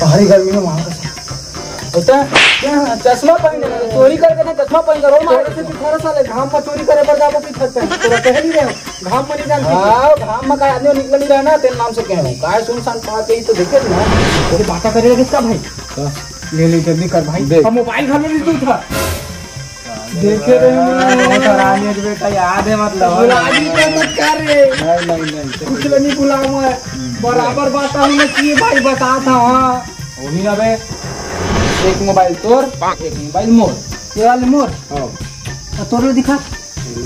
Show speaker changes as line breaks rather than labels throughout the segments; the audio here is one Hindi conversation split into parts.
भारी गर्मी में वहाँ का होता है क्या? चश्मा पहने चोरी करके ना, चश्मा पहन कर मारे से 18 साल है। घाम में चोरी करे पर जाबो की छत पे तो कह नहीं रहे हो घाम में नहीं जानते। हां घाम में का आदमी निकल नहीं रहा ना, तेरे नाम से कह रहा हूं। काय सुनसान पाते ही तो देखे ना तेरे बात करेगा किसका भाई? ले ले जल्दी कर भाई। हम मोबाइल घर में भी तू था देखे रहे कराने बेटा, याद है मतलब बुलाजी का मत कर रे। नहीं कुछ नहीं बुलाऊं मैं, बराबर बात हमने की भाई, बता था। हां वही ना बे, एक मोबाइल तोर एक मोबाइल मोर, ये वाले मोर हां तोर दिखा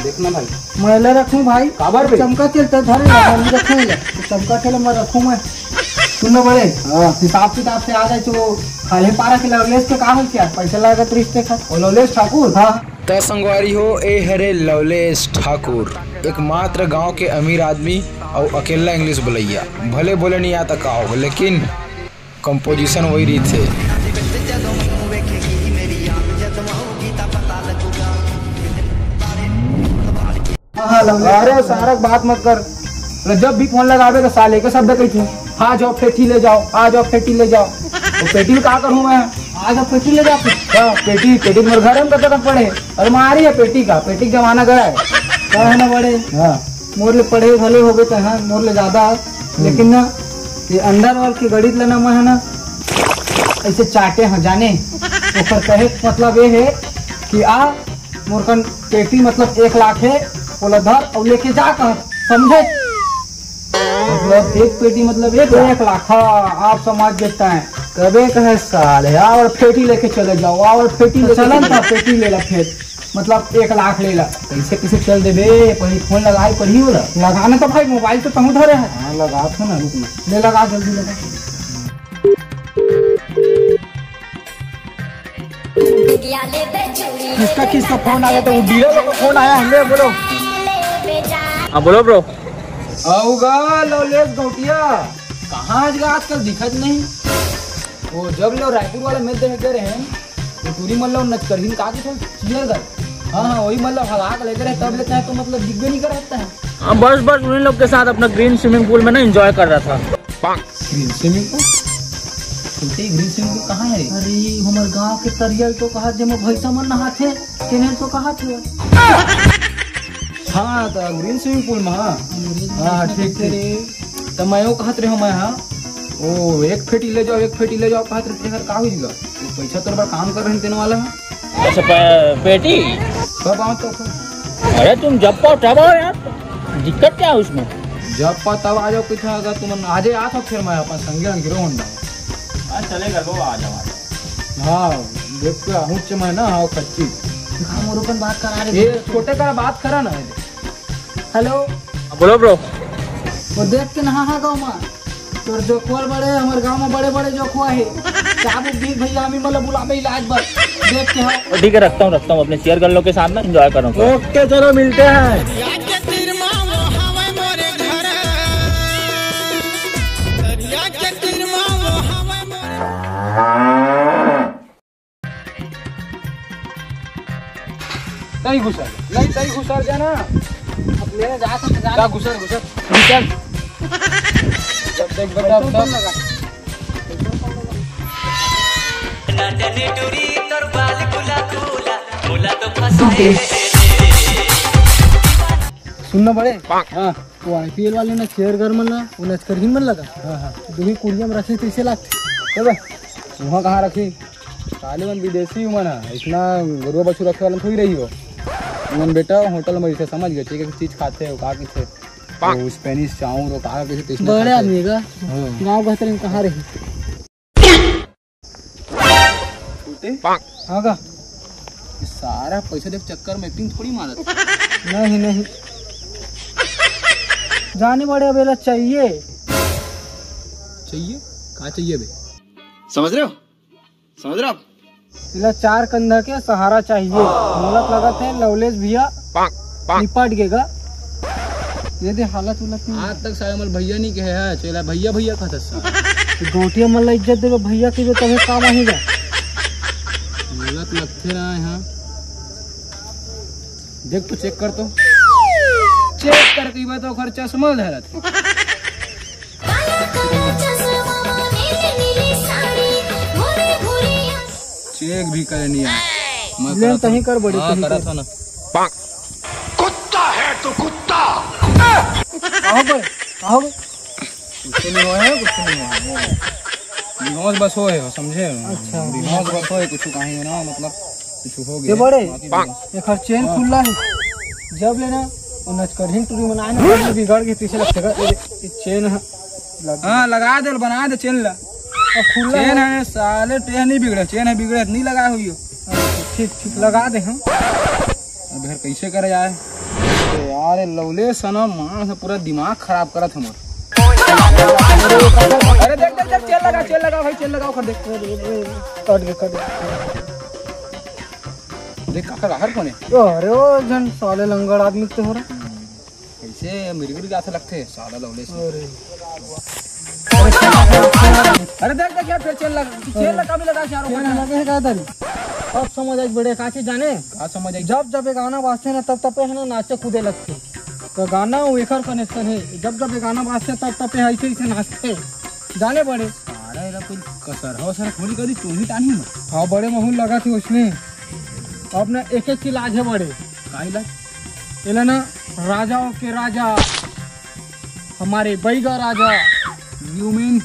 देखना भाई। मैं ले रखूं भाई काबर पे चमका चलता धरे मैं रखूंगा, चमका चले मैं रखूं मैं। सुनना बड़े हिसाब किताब से आ जाए तो खाली पारा के लवलेश के का हो क्या पैसा लगा तो रिश्ते का और लवलेश ठाकुर। हाँ
तो संगवारी हो ए हरे लवलेश ठाकुर, एकमात्र गांव के अमीर आदमी और अकेला इंग्लिश बोलैया। भले बोले नहीं आता का हो, लेकिन कंपोजिशन वही रही थे।
अरे सारा बात मत कर, जब भी फोन लगावे तो साले के शब्द कही थे। हाँ जाओ पेटी ले जाओ, आ जाओ पेटी ले जाओ। तो पेटी में क्या करूँ मैं? आ जाओ पेटी ले जाओ। पेटी मेरे घर में कब तक पड़े? अरे मारी है पेटी का, पेटी का जमाना गया है। क्या है ना बड़े? हाँ मोर ले पढ़े भले हो गए तो हाँ मोर ले ज्यादा, लेकिन ना ये अंडर वाल की गणित लेना मैं है ना ऐसे चाटे हैं जाने। तो कहे मतलब ये है कि आ मोरकन पेटी मतलब 1 लाख है, बोला धर और लेके जा कर, समझे? मतलब एक पेटी मतलब 1 लाख। हाँ आप समझ देता है कबे कहे साल है और पेटी लेके चले जाओ, और पेटी ले चलन था पेटी ले ला फिर मतलब 1 लाख ले ला। कैसे चल दे बे, पहले फोन लगाई पड़ी बोला लगाना तो भाई मोबाइल तो कहूँ धरे है। हाँ लगा तो ना, रुक ले लगा जल्दी लगा। किसका फोन आया? तो डीलर का फोन आया है, बोलो।
हाँ बोलो ब्रो।
आऊगा लवलेश गौटिया कहाँ आजकल दिखत नहीं। वो जब लो रायपुर वाले में देखे रहे हैं तो पूरी मतलब नचकरहीन का चीयर गए। हाँ वही मतलब हवा लेते रहे तब लेते हैं तो मतलब दिखबे नहीं कर रहता है।
हाँ बस उन्हीं लोग के साथ अपना ग्रीन स्विमिंग पूल में ना एंजॉय कर रहा था।
Green swimming pool? Green swimming pool कहाँ है? अरे हमारे गाँव के तरियल तो कहा जब भैसा मन नहाते केने तो कहा थे। हाँ तो ग्रीन स्विमिंग पूल में। हाँ ठीक है तो मैं कहत रहे मैं। हाँ ओ 1 फेटी ले जाओ, 1 फेटी ले जाओ कहत रहे का हो जाएगा? पैसा तो काम कर रहे वाला है।
अच्छा पेटी
कब आओ तो?
अरे तुम जब पाओ तब आओ यार, दिक्कत क्या है उसमें?
जब पाओ तब आ जाओ। कुछ अगर तुम आज आ तो फिर मैं अपन संगे गिरो होंडा
चलेगा वो आ जाओ।
हाँ देख के आहूच मैं ना। हाँ कच्ची अपन बात करा रहे, ये छोटे का बात करा ना। हेलो
बोलो ब्रो।
वो देख के नहा गाँव में तोर जोखवाल बड़े हमारे गांव में बड़े बड़े जोखवा है। चाबू दी भैया हमें मतलब बुलावे इलाज बस देख के। हाँ
ठीक है रखता हूँ अपने शेयर गर्लों के साथ ना एंजॉय करूँ।
ओके चलो मिलते हैं। नहीं घुसर जाना अब लेने जा सकते जा घुसर चल जब देख बता सुनना बड़े। हाँ वो IPL वाले ना शेयर घर मन ला वो नचकरहीन मन लगा। हाँ दो ही कुड़िया में रखे 30 लाख वहाँ कहाँ रखी? साले मन विदेशी मन इतना गरुआ बछू रखे वाला थोड़ी रही हो। मन बेटा होटल में समझ गए ठीक है चीज खाते हो कहा कि स्पेनिश चाउर और कहा कि बड़े आदमी का गाँव बेहतरीन कहाँ रही। हाँ का सारा पैसा देख चक्कर में एक्टिंग थोड़ी मारत। नहीं जाने बड़े अबेला चाहिए कहाँ चाहिए बे?
समझ रहे हो आप?
4 कंधा के सहारा चाहिए। मोलक लगत है लवलेश भैया निपट गेगा। ये दे हालत आज तक सारे मल भैया नहीं कहे है चला भैया कहता सा गोटिया मल इज्जत देवे भैया के तभी काम आएगा। मोलक लगते ना यहाँ देख तो चेक कर तो चेक करके बताओ खर्चा चश्मा धरत। एक भी करे नहीं आया। मैं
लेन तहीं कर बड़ी
हाँ,
तहीं
करा
कर।
था ना।
कुत्ता है तो कुत्ता।
कहो बे कहो बे।
कुछ नहीं हुआ है, कुछ नहीं हुआ है। बिहोश बस हो है, समझे?
अच्छा।
बिहोश बस हो है, कुछ कहेंगे ना, मतलब कुछ हो गया।
ये बड़े
बाकी बिहोश।
एक हर चेन खुला है जब लेना वो नचकरही टूरी बनाए ना पहले बिगड़ के पीछे लगता है ये चेन है
हाँ लगा दे, बना दे चेन ला।
और खुला
चेन
है।
है साले, ट्रेन नहीं बिगड़े, चेन है बिगड़े नहीं लगा हुई हो।
ठीक ठीक लगा दे हम।
अब यार कैसे करे यार? अरे यार लवले सनम मां से पूरा दिमाग खराब करत हमर। अरे देख देख देख, चेन लगा भाई, चेन लगाओ कर देख।
कट दे।
देख का हर कोने
अरे ओ जन साले लंगड़ आदमी तो हो रहा।
कैसे मिर्गिर जाते लगते साला लवले से।
अरे
अरे देख देख यार, फिर चेन लगा भी लगा चारों
चेन
कोने।
लगे है का दरी। अब समझ आज बड़े काचे जाने
का समझ आई?
जब जब ये गाना बाजते ना तब तब है ना नाचे कूदे लगते। तो गाना वो एकर कनेक्शन है, जब जब ये गाना बाजते तब तब ऐसे ऐसे नाचते जाने बड़े।
अरे कोई कसर हो सर थोड़ी कदी तू ही टानी में।
हाँ बड़े महूल लगा थी उसमें। अब ना एक एक इलाज है बड़े
का इलाज?
इला ना राजाओं के राजा हमारे बैगा राजा।
You mean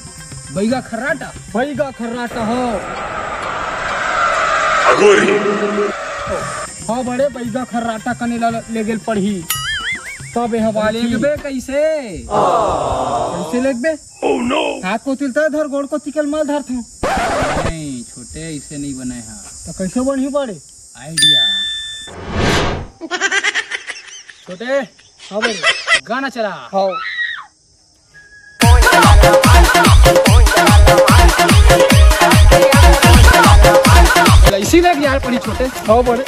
Baiga Kharrata?
बैगा खर्राटा हो। हाँ बड़े बैगा खर्राटा कने ले गेल पढ़ी तब हवाले
लेगबे कैसे?
कैसे लेगबे? हाथ को तिलता धर गोड़ को तिकल माल धर था।
नहीं छोटे इसे नहीं बने हैं।
तो कैसे बढ़ी बड़े
आइडिया छोटे।
हाँ बड़े
गाना चला।
हाँ
इसी लग यार पड़ी छोटे।
हाँ बड़े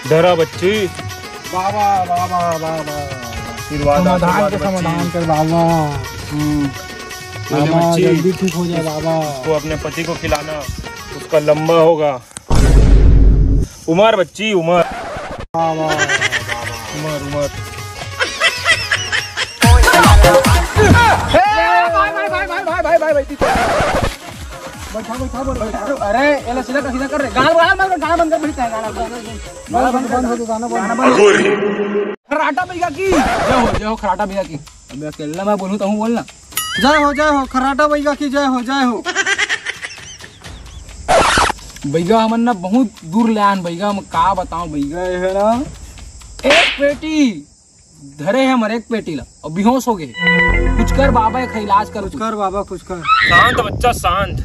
डरा बच्ची,
बाबा बाबा बाबा
आशीर्वाद
समाधान के
बच्ची।
समाधान कर बाबा।
बोले
बाबा
बच्ची,
जल्दी ठीक हो जाए बाबा।
उसको अपने पति को खिलाना, उसका लंबा होगा। उमर बच्ची, उमर
बाबा
उमर उमर।
बैठा बैठा बैठा।
अरे एला सीधा कर रे। गाना बंद कर बैठता है। गाना
बंद हो गया गाना बंद।
खराटा भैया की जय हो खराटा भैया की। अब अकेला मैं बोलूं तो हूं बोलना।
जय हो खर्राटा बैगा की जय हो जय हो।
भैया हमन ना बहुत दूर ले आन भैया, हम का बताऊं भैया है ना एक पेटी धरे है हमारे, एक पेटी ला और बेहोश हो गए। कुछ कर बाबा एक इलाज कर।
कुछ कर बाबा कुछ कर।
शांत बच्चा शांत।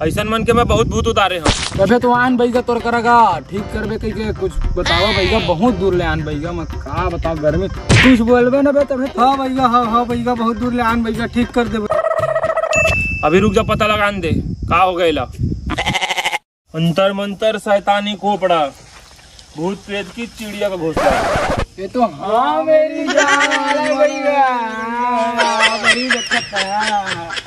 ऐसा मन के मैं बहुत भूत उतारे हूँ।
तबे तो आन भैया तोर करेगा ठीक करबे कह के कुछ बतावा भैया, बहुत दूर ले आन भैया, मैं का बताऊं गर्मी कुछ बोलबे ना बे तबे।
हाँ भैया हाँ भैया बहुत दूर ले आन भैया ठीक कर दे।
अभी रुक जा, पता लगान दे का हो गया। अंतर मंतर शैतानी कोपड़ा, भूत प्रेत की चिड़िया का घोंसला।
ये तो हाँ मेरी जान भैया बड़ी दिक्कत है।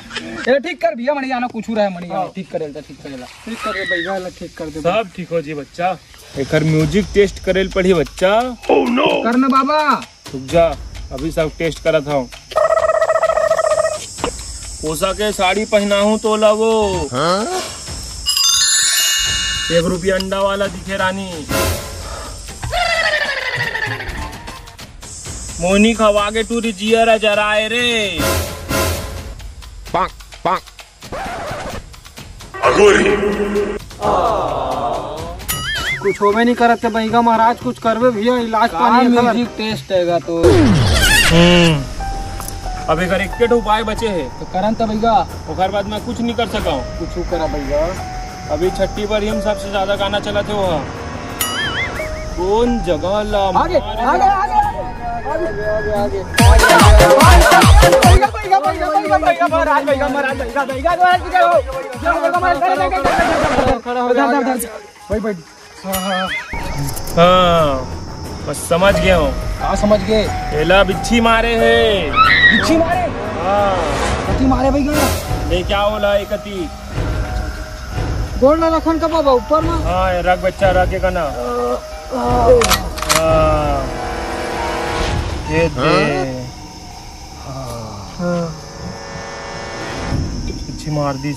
ये ठीक कर भैया, मणि जाना कुछ रहा है मणि ठीक करेला ठीक करेला।
ठीक कर दे भैया ला ठीक कर दे।
सब ठीक हो जी बच्चा। एक म्यूजिक टेस्ट करेल पड़ी बच्चा।
करना बाबा।
रुक जा, अभी सब टेस्ट करा था। पोसा के साड़ी पहना हूँ तो लगो। 1 रुपया अंडा वाला दिखे रानी। मोनी खवा के टूरी जियर जराए रे।
कुछ होवे नहीं करते भैया महाराज कुछ करवे भैया इलाज पानी
म्यूजिक टेस्ट हैगा तो
अब एक एक उपाय बचे है
तो करन तो भैया
ओकर बाद मैं कुछ नहीं कर सका हूँ।
कुछ करा भैया।
अभी छठी पर ही हम सबसे ज्यादा गाना चला थे वहाँ। कौन जगह ला
आगे आगे आगे
हाँ बस समझ गया हूँ।
हाँ समझ गए।
एला बिच्छी मारे है।
बिच्छी मारे?
हाँ
कति मारे भैया?
ले क्या बोला एकती।
गोड़ ना रखन का बाबा ऊपर में।
हाँ रख बच्चा रख के ना। ये दे बिच्छी मार दी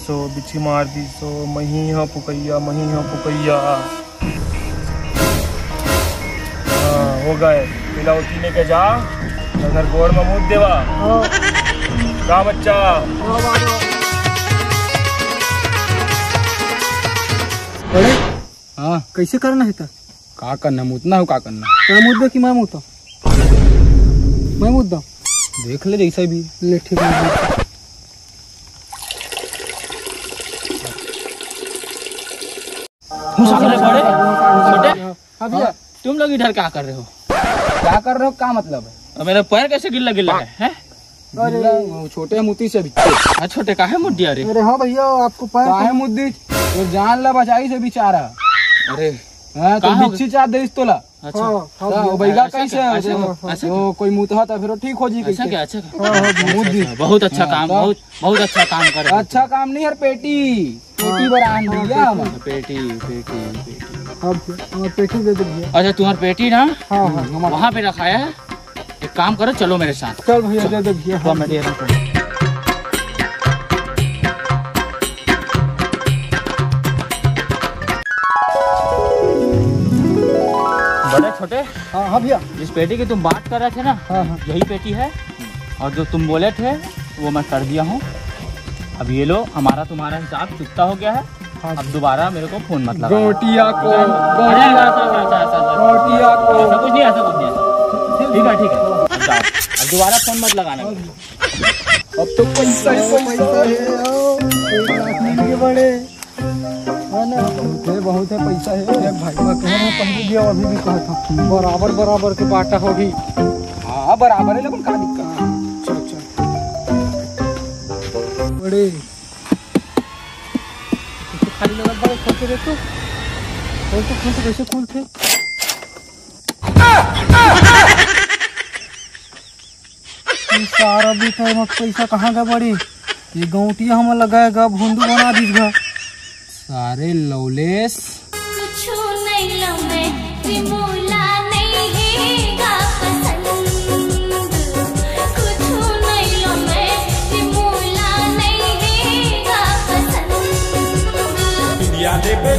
सो मही हाँ पुकैया हो गए पिला उठी लेके जा घर गोड़ में मुँह देवा का बच्चा
बड़े
हाँ
कैसे करना है तक
का करना मुतना हो का करना
मैं मुद्दा कि मैं मुद्दा मैं मुद्दा
देख ले जैसा भी
ले ठीक है
हाँ भैया तुम लोग इधर क्या कर रहे हो?
क्या कर रहे हो का मतलब है
मेरा पैर कैसे गिल्ला गिल्ला है?
वो छोटे मुद्दी से भी
छोटे काहे मुद्दी? अरे
अरे हाँ भैया आपको पैर
काहे मुद्दी तो जान ला बचाई से बेचारा।
अरे
हाँ तो बिच्छी चार दे तोला
अच्छा
वो बैगा कैसे
ऐसा
वो कोई मुतहा था फिर ठीक हो जी
अच्छा क्या अच्छा
मुद्दी
बहुत अच्छा काम बहुत अच्छा काम कर रहे हो।
अच्छा काम नहीं यार पेटी बरान दिया हम
पेटी
अब पेटी दे दे भैया।
अच्छा तुम्हारी पेटी ना
हाँ
वहाँ पे रखाया है। एक काम करो चलो मेरे साथ।
चल भैया दे दे भैया।
तो मैं दे रहा हूँ। बड़े छोटे
हाँ भैया
जिस पेटी की तुम बात कर रहे थे ना
हाँ
यही पेटी है और जो तुम बोले थे वो मैं कर दिया हूँ। अब ये लो हमारा तुम्हारा हिसाब चुकता हो गया है। अब दोबारा मेरे को फोन मत लगाओ।
गोटिया को
ऐसा कुछ नहीं ठीक है अब दोबारा फोन मत लगाना।
अब तो पैसा
है बड़े है ना बहुत है पैसा है भाई। मैं कह रहा हूँ पहले भी अभी भी कहा था बराबर के बांटा होगी।
हाँ बराबर है लेकिन का दिक्कत है।
बड़े खाली लगा बड़े खोलते देखो खोलते कैसे खोलते सारा भी पैसा कहाँ गया बड़ी? ये गौटिया हम लगाएगा भूंडू बना दीजिएगा
सारे लौलेस
पे